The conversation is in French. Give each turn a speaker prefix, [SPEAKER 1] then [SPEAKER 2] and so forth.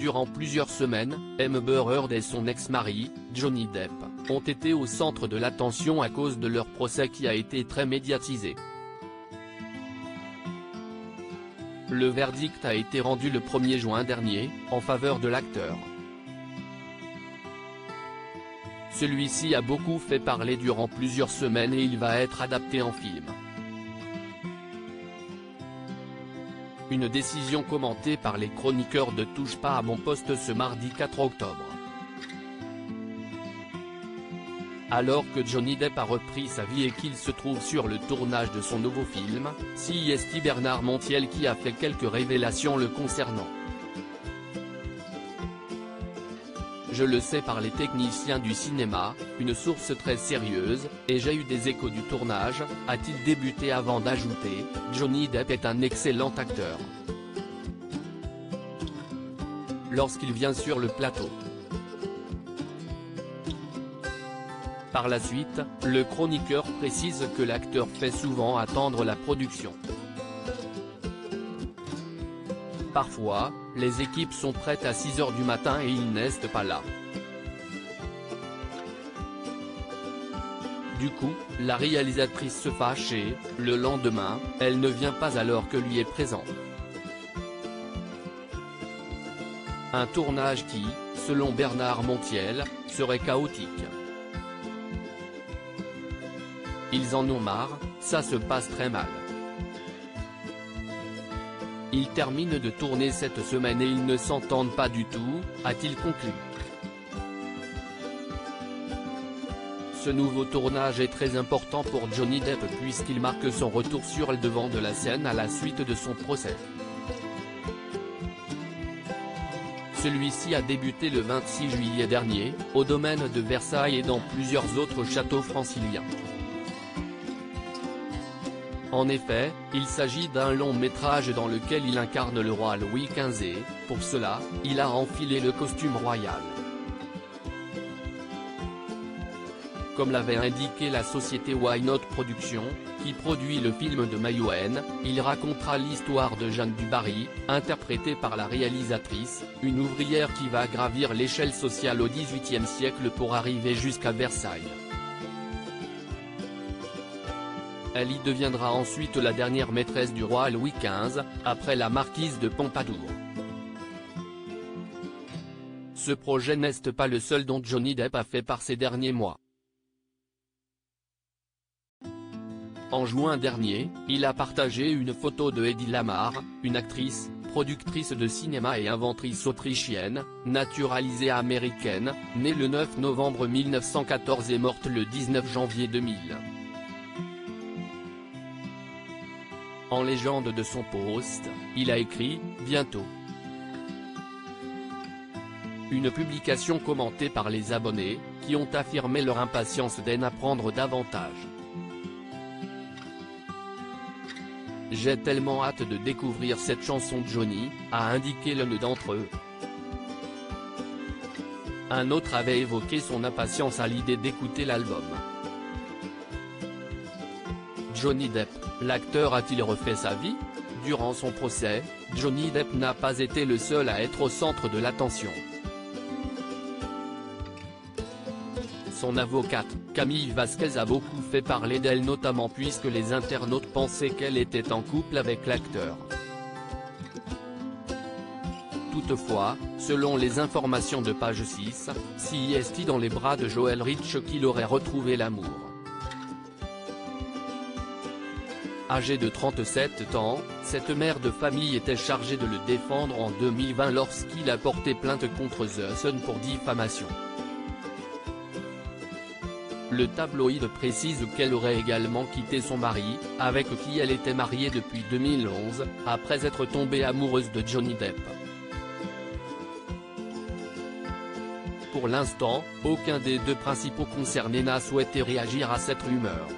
[SPEAKER 1] Durant plusieurs semaines, Amber Heard et son ex-mari, Johnny Depp, ont été au centre de l'attention à cause de leur procès qui a été très médiatisé. Le verdict a été rendu le 1er juin dernier, en faveur de l'acteur. Celui-ci a beaucoup fait parler durant plusieurs semaines et il va être adapté en film. Une décision commentée par les chroniqueurs de Touche pas à mon poste ce mardi 4 octobre. Alors que Johnny Depp a repris sa vie et qu'il se trouve sur le tournage de son nouveau film, c'est Bernard Montiel qui a fait quelques révélations le concernant. Je le sais par les techniciens du cinéma, une source très sérieuse, et j'ai eu des échos du tournage, a-t-il débuté avant d'ajouter, Johnny Depp est un excellent acteur. Lorsqu'il vient sur le plateau. Par la suite, le chroniqueur précise que l'acteur fait souvent attendre la production. Parfois, les équipes sont prêtes à 6 h du matin et il n'est pas là. Du coup, la réalisatrice se fâche et, le lendemain, elle ne vient pas alors que lui est présent. Un tournage qui, selon Bernard Montiel, serait chaotique. Ils en ont marre, ça se passe très mal. Ils terminent de tourner cette semaine et ils ne s'entendent pas du tout, a-t-il conclu. Ce nouveau tournage est très important pour Johnny Depp puisqu'il marque son retour sur le devant de la scène à la suite de son procès. Celui-ci a débuté le 26 juillet dernier, au domaine de Versailles et dans plusieurs autres châteaux franciliens. En effet, il s'agit d'un long métrage dans lequel il incarne le roi Louis XV et, pour cela, il a enfilé le costume royal. Comme l'avait indiqué la société Why Not Productions, qui produit le film de Mayouen, il racontera l'histoire de Jeanne du Barry, interprétée par la réalisatrice, une ouvrière qui va gravir l'échelle sociale au XVIIIe siècle pour arriver jusqu'à Versailles. Elle y deviendra ensuite la dernière maîtresse du roi Louis XV, après la marquise de Pompadour. Ce projet n'est pas le seul dont Johnny Depp a fait part ces derniers mois. En juin dernier, il a partagé une photo de Hedy Lamarr, une actrice, productrice de cinéma et inventrice autrichienne, naturalisée américaine, née le 9 novembre 1914 et morte le 19 janvier 2000. En légende de son post, il a écrit « Bientôt ». Une publication commentée par les abonnés, qui ont affirmé leur impatience d'en apprendre davantage. « J'ai tellement hâte de découvrir cette chanson de Johnny », a indiqué l'un d'entre eux. Un autre avait évoqué son impatience à l'idée d'écouter l'album. Johnny Depp, l'acteur a-t-il refait sa vie? Durant son procès, Johnny Depp n'a pas été le seul à être au centre de l'attention. Son avocate, Camille Vasquez a beaucoup fait parler d'elle notamment puisque les internautes pensaient qu'elle était en couple avec l'acteur. Toutefois, selon les informations de Page 6, c'est dans les bras de Joel Rich qu'il aurait retrouvé l'amour. Âgée de 37 ans, cette mère de famille était chargée de le défendre en 2020 lorsqu'il a porté plainte contre The Sun pour diffamation. Le tabloïd précise qu'elle aurait également quitté son mari, avec qui elle était mariée depuis 2011, après être tombée amoureuse de Johnny Depp. Pour l'instant, aucun des deux principaux concernés n'a souhaité réagir à cette rumeur.